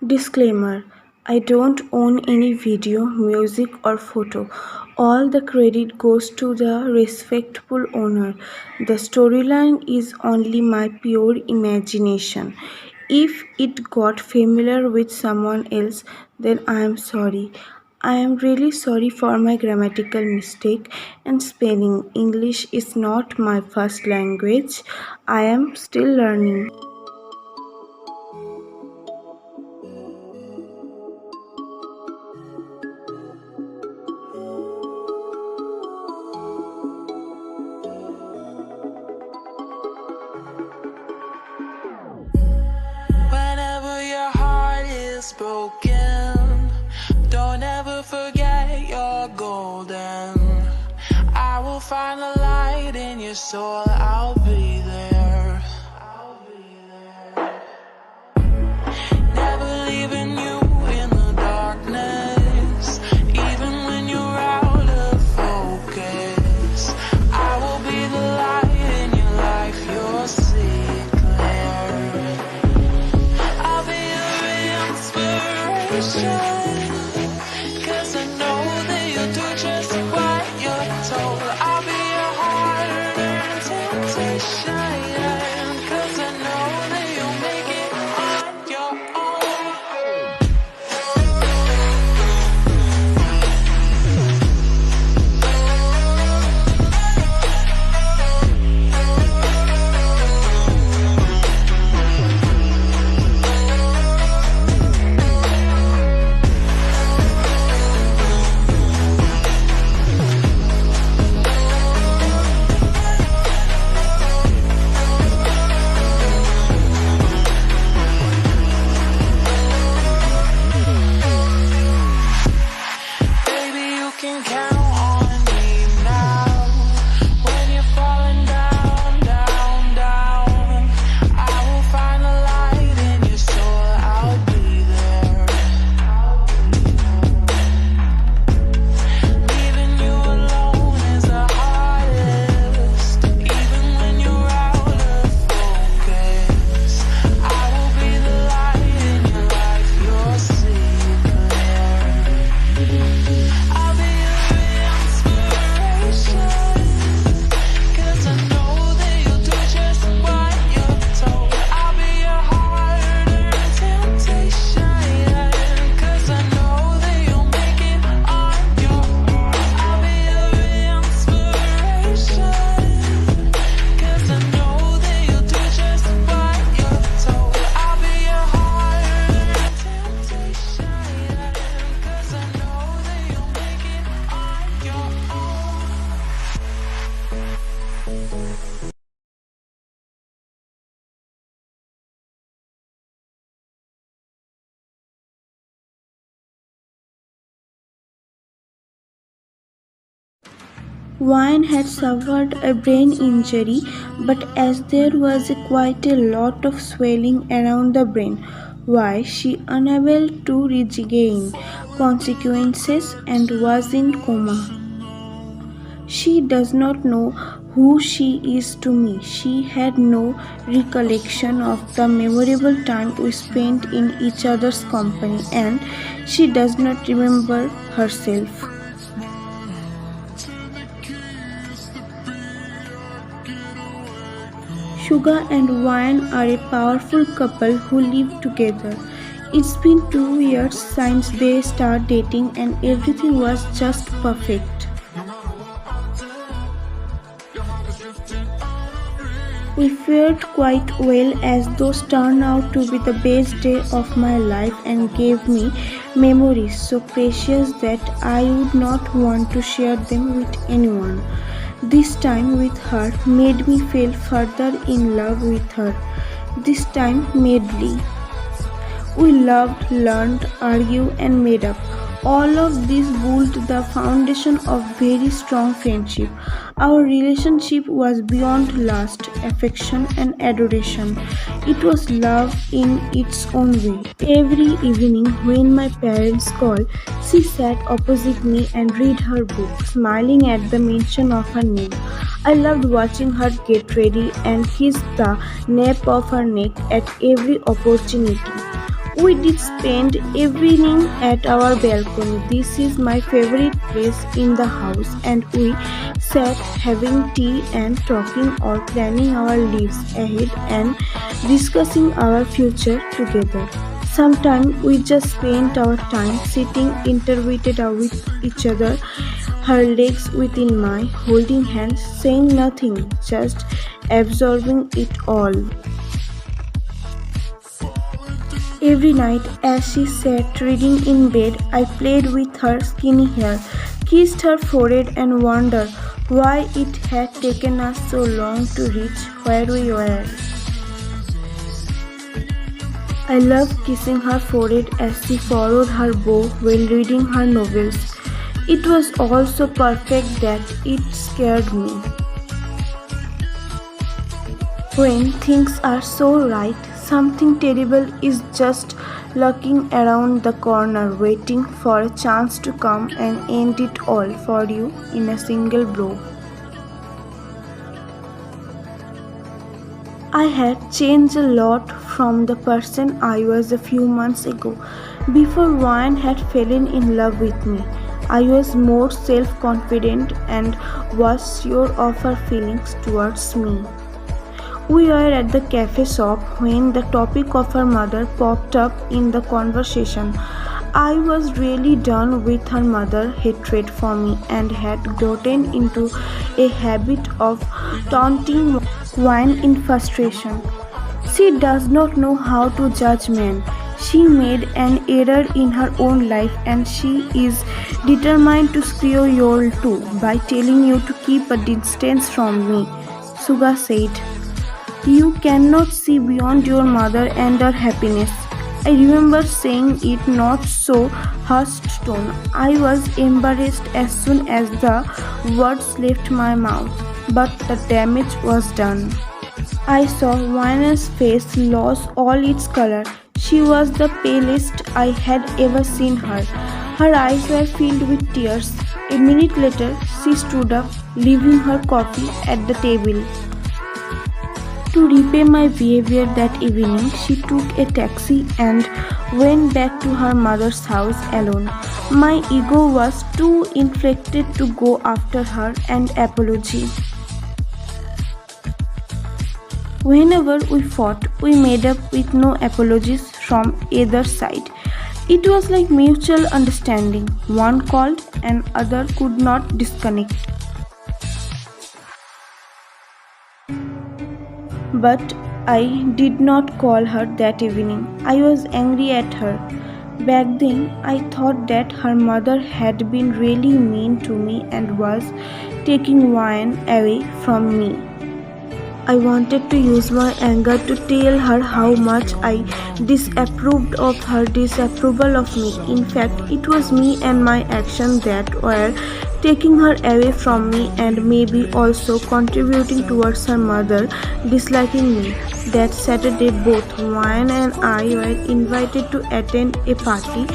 Disclaimer: I don't own any video, music, or photo. All the credit goes to the respectful owner. The storyline is only my pure imagination. If it got familiar with someone else, then I am sorry. I am really sorry for my grammatical mistake and spelling. English is not my first language. I am still learning. Whenever your heart is broken, don't ever forget you're golden. I will find the light in your soul, I'll be there. Never leaving you in the darkness, even when you're out of focus. I will be the light in your life, you'll see it clear. I'll be your inspiration, 'cause I know that you'll do just what you're told. I'll be your harder temptation, 'cause I know that you'll make it on your own. Baby, you can count on me now. When you're falling down, down, down, I will find the light in your soul, I'll be there. Leaving you alone is the hardest, even when you're out of focus. I will be the light in your life, you'll see it clear. I'll be your inspiration, 'cause I know that you'll do just what you're told. I'll be your harder temptation, 'cause I know that you'll make it on your own. I'll be your inspiration, 'cause I know that you'll do just what you're told. I'll be your harder temptation, 'cause I know that you'll make it on your own. Wine had suffered a brain injury, but as there was quite a lot of swelling around the brain, why she unable to regain consequences and was in coma. She does not know who she is to me. She had no recollection of the memorable time we spent in each other's company, and she does not remember herself. Sugar and wine are a powerful couple who live together. It's been 2 years since they started dating, and everything was just perfect. We fared quite well, as those turned out to be the best day of my life and gave me memories so precious that I would not want to share them with anyone. This time with her made me feel further in love with her, this time madly. We loved, learned, argued, and made up. All of this built the foundation of very strong friendship. Our relationship was beyond lust, affection, and adoration. It was love in its own way. Every evening when my parents called, she sat opposite me and read her book, smiling at the mention of her name. I loved watching her get ready and kiss the nape of her neck at every opportunity. We did spend evening at our balcony. This is my favorite place in the house, and we sat having tea and talking or planning our lives ahead and discussing our future together. Sometimes we just spent our time sitting intertwined with each other, her legs within mine, holding hands, saying nothing, just absorbing it all. Every night, as she sat reading in bed, I played with her skinny hair, kissed her forehead, and wondered why it had taken us so long to reach where we were. I loved kissing her forehead as she furrowed her bow while reading her novels. It was all so perfect that it scared me. When things are so right, something terrible is just lurking around the corner, waiting for a chance to come and end it all for you in a single blow. I had changed a lot from the person I was a few months ago. Before Ryan had fallen in love with me, I was more self-confident and was sure of her feelings towards me. We were at the cafe shop when the topic of her mother popped up in the conversation. I was really done with her mother's hatred for me and had gotten into a habit of taunting Wine in frustration. She does not know how to judge men. She made an error in her own life and she is determined to screw you all too by telling you to keep a distance from me, Suga said. You cannot see beyond your mother and her happiness. I remember saying it not so hushed tone. I was embarrassed as soon as the words left my mouth, but the damage was done. I saw Wina's face lose all its color. She was the palest I had ever seen her. Her eyes were filled with tears. A minute later, she stood up, leaving her coffee at the table. To repay my behavior that evening, she took a taxi and went back to her mother's house alone. My ego was too inflated to go after her and apology. Whenever we fought, we made up with no apologies from either side. It was like mutual understanding. One called and other could not disconnect. But I did not call her that evening. I was angry at her. Back then, I thought that her mother had been really mean to me and was taking wine away from me. I wanted to use my anger to tell her how much I disapproved of her disapproval of me. In fact, it was me and my actions that were taking her away from me and maybe also contributing towards her mother disliking me. That Saturday, both Ryan and I were invited to attend a party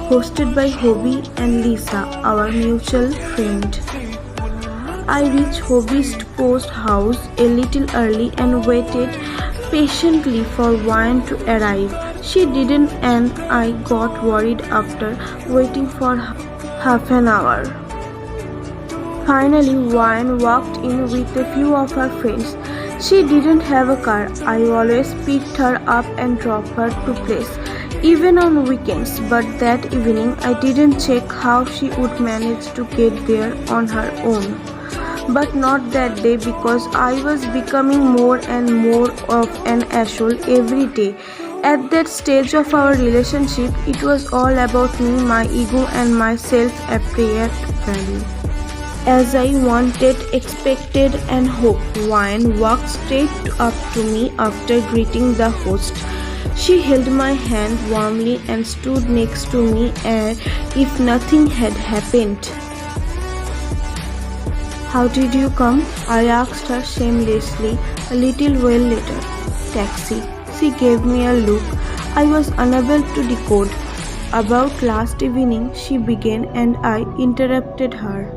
hosted by Hobie and Lisa, our mutual friend. I reached Hobie's post house a little early and waited patiently for Ryan to arrive. She didn't and I got worried after waiting for half an hour. Finally, Ryan walked in with a few of her friends. She didn't have a car. I always picked her up and dropped her to place, even on weekends, but that evening I didn't check how she would manage to get there on her own. But not that day because I was becoming more and more of an asshole every day. At that stage of our relationship, it was all about me, my ego and my self-appreciation value. As I wanted, expected and hoped, Ryan walked straight up to me after greeting the host. She held my hand warmly and stood next to me as if nothing had happened. How did you come? I asked her shamelessly a little while later. Taxi. She gave me a look I was unable to decode. About last evening, she began and I interrupted her.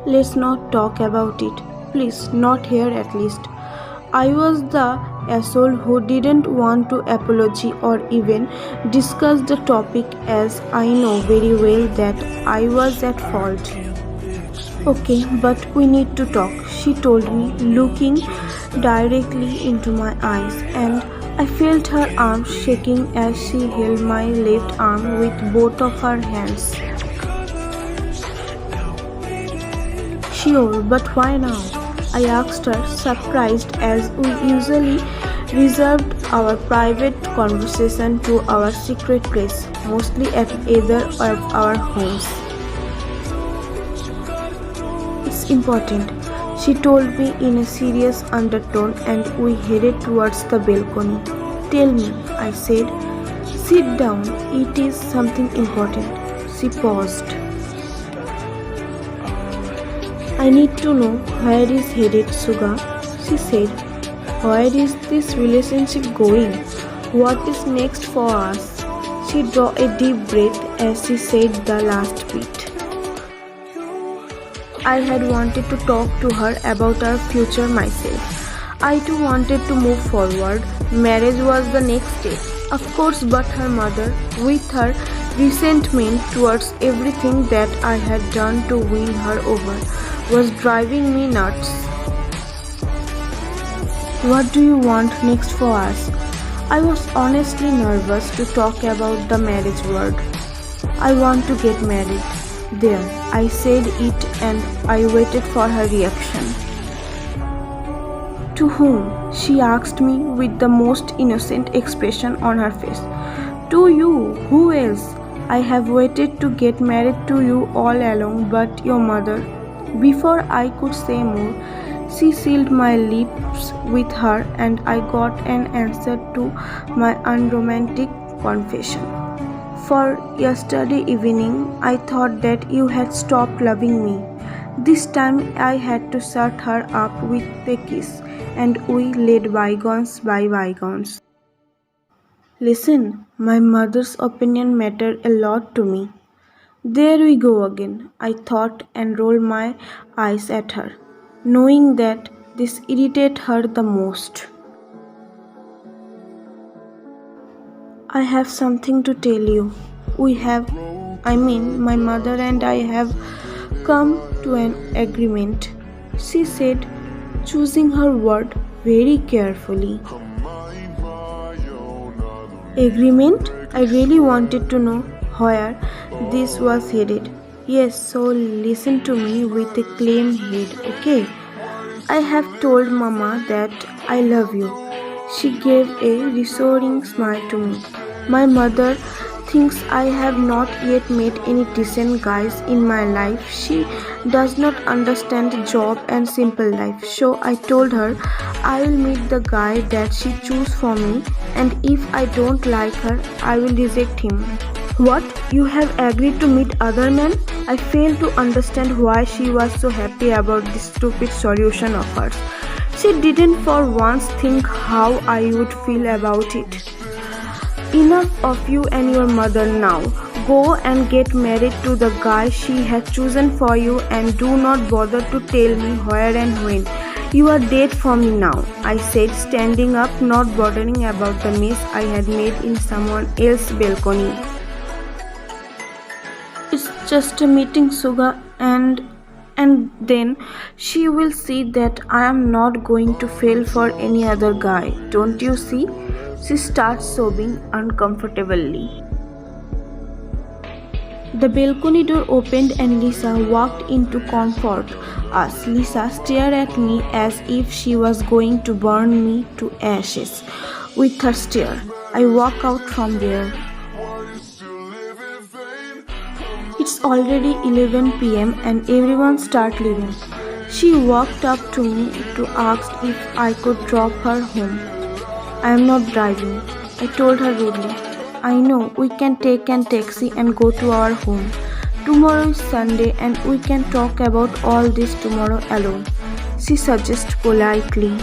Let's not talk about it. Please, not here at least. I was the asshole who didn't want to apologize or even discuss the topic, as I know very well that I was at fault. Okay, but we need to talk, she told me, looking directly into my eyes, and I felt her arms shaking as she held my left arm with both of her hands. Sure, but why now? I asked her, surprised, as we usually reserved our private conversation to our secret place, mostly at either of our homes. It's important, she told me in a serious undertone, and we headed towards the balcony. Tell me, I said. Sit down, it is something important. She paused. I need to know where is headed, Suga, she said. Where is this relationship going? What is next for us? She drew a deep breath as she said the last bit. I had wanted to talk to her about our future myself. I too wanted to move forward. Marriage was the next step, of course, but her mother, with her resentment towards everything that I had done to win her over, was driving me nuts. What do you want next for us? I was honestly nervous to talk about the marriage word. I want to get married. There, I said it, and I waited for her reaction. To whom? She asked me with the most innocent expression on her face. To you. Who else? I have waited to get married to you all along, but your mother. Before I could say more, she sealed my lips with her, and I got an answer to my unromantic confession. For yesterday evening, I thought that you had stopped loving me. This time I had to shut her up with a kiss, and we laid bygones by bygones. Listen, my mother's opinion mattered a lot to me. There we go again, I thought, and rolled my eyes at her, knowing that this irritated her the most. I have something to tell you. My mother and I have come to an agreement, she said, choosing her word very carefully. Agreement? I really wanted to know where this was headed. Yes, so listen to me with a calm head, okay? I have told Mama that I love you. She gave a reassuring smile to me. My mother thinks I have not yet met any decent guys in my life. She does not understand job and simple life. So I told her I will meet the guy that she chooses for me, and if I don't like her, I will reject him. What? You have agreed to meet other men? I failed to understand why she was so happy about this stupid solution of hers. She didn't for once think how I would feel about it. Enough of you and your mother now. Go and get married to the guy she has chosen for you, and do not bother to tell me where and when. You are dead for me now, I said, standing up, not bothering about the mess I had made in someone else's balcony. It's just a meeting, Suga, and then she will see that I am not going to fail for any other guy. Don't you see? She starts sobbing uncomfortably. The balcony door opened and Lisa walked in to comfort us. Lisa stared at me as if she was going to burn me to ashes with her stare. I walk out from there. It's already 11 p.m. and everyone started leaving. She walked up to me to ask if I could drop her home. I am not driving, I told her rudely. I know, we can take a taxi and go to our home. Tomorrow is Sunday and we can talk about all this tomorrow alone, she suggested politely.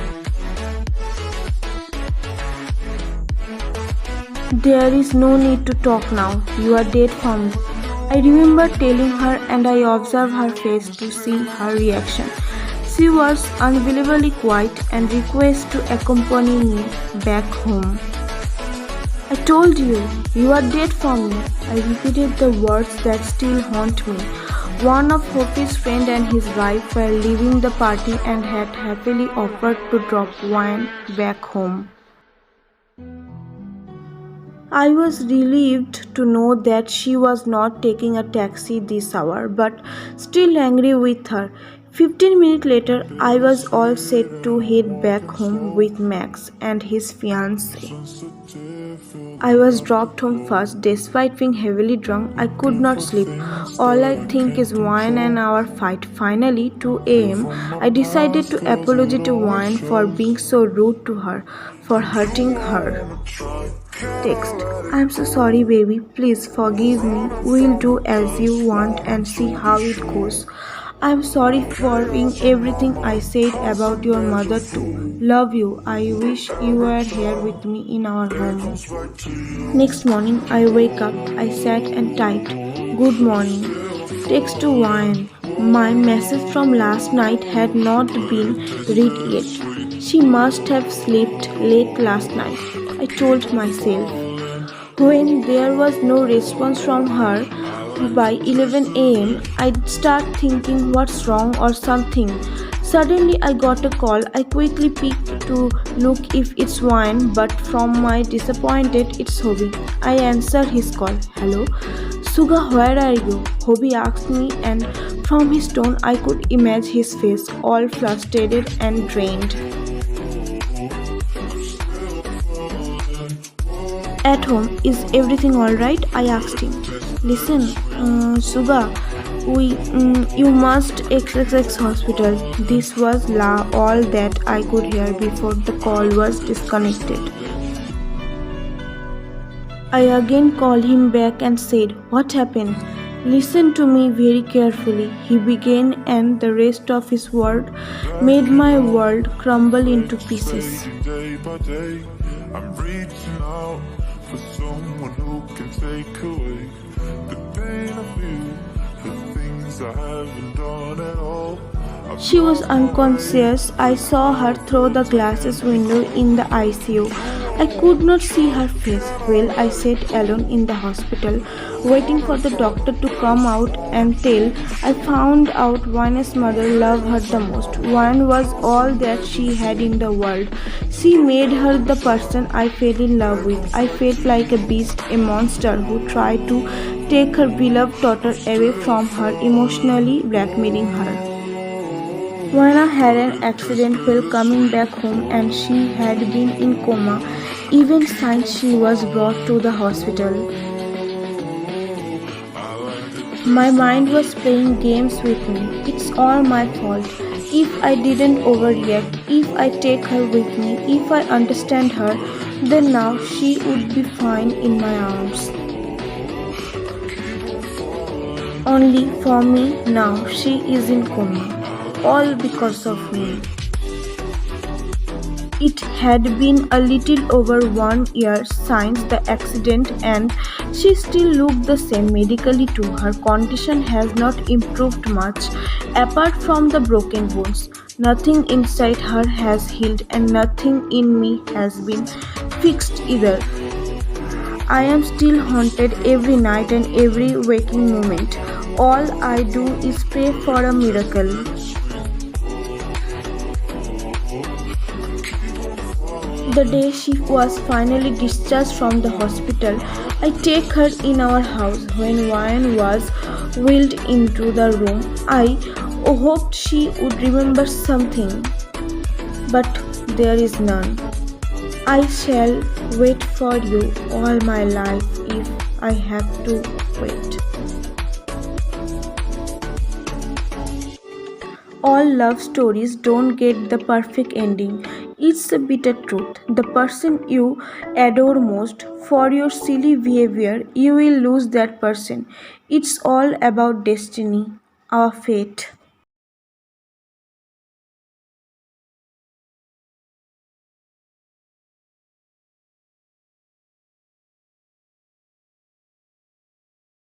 There is no need to talk now, you are dead for me. I remember telling her, and I observed her face to see her reaction. She was unbelievably quiet and requested to accompany me back home. I told you, you are dead for me. I repeated the words that still haunt me. One of Hopi's friend and his wife were leaving the party and had happily offered to drop wine back home. I was relieved to know that she was not taking a taxi this hour, but still angry with her. 15 minutes later, I was all set to head back home with Max and his fiancée. I was dropped home first. Despite being heavily drunk, I could not sleep. All I think is wine and our fight. Finally, 2 a.m., I decided to apologize to Wine for being so rude to her, for hurting her. Text. I'm so sorry, baby. Please forgive me. We'll do as you want and see how it goes. I'm sorry for being everything I said about your mother too. Love you. I wish you were here with me in our home. Next morning, I wake up. I sat and typed, "Good morning." Text to Wine. My message from last night had not been read yet. She must have slept late last night, I told myself. When there was no response from her by 11 a.m., I'd start thinking what's wrong or something. Suddenly, I got a call. I quickly picked to look if it's Wine, but from my disappointed, it's Hobby. I answered his call. "Hello? Suga, where are you?" Hobby asked me, and from his tone, I could imagine his face, all frustrated and drained. At home, is everything alright? I asked him. Listen, Suga, you must XXX hospital. This was all that I could hear before the call was disconnected. I again called him back and said, "What happened?" "Listen to me very carefully," he began, and the rest of his word made my world crumble into pieces. Day by day, I'm reaching out for someone who can take away the pain I feel, the things I haven't done at all. She was unconscious. I saw her through the glasses window in the ICU. I could not see her face. Well, I sat alone in the hospital, waiting for the doctor to come out and tell. I found out Wine's mother loved her the most. Wine was all that she had in the world. She made her the person I fell in love with. I felt like a beast, a monster who tried to take her beloved daughter away from her, emotionally blackmailing her. Wana had an accident while coming back home and she had been in coma even since she was brought to the hospital. My mind was playing games with me. It's all my fault. If I didn't overreact, if I take her with me, if I understand her, then now she would be fine in my arms. Only for me now she is in coma. All because of me. It had been a little over 1 year since the accident and she still looked the same medically too. Her condition has not improved much. Apart from the broken bones, nothing inside her has healed and nothing in me has been fixed either. I am still haunted every night and every waking moment. All I do is pray for a miracle. The day she was finally discharged from the hospital, I take her in our house. When Wine was wheeled into the room, I hoped she would remember something, but there is none. I shall wait for you all my life if I have to wait. All love stories don't get the perfect ending. It's a bitter truth. The person you adore most, for your silly behavior, you will lose that person. It's all about destiny, our fate.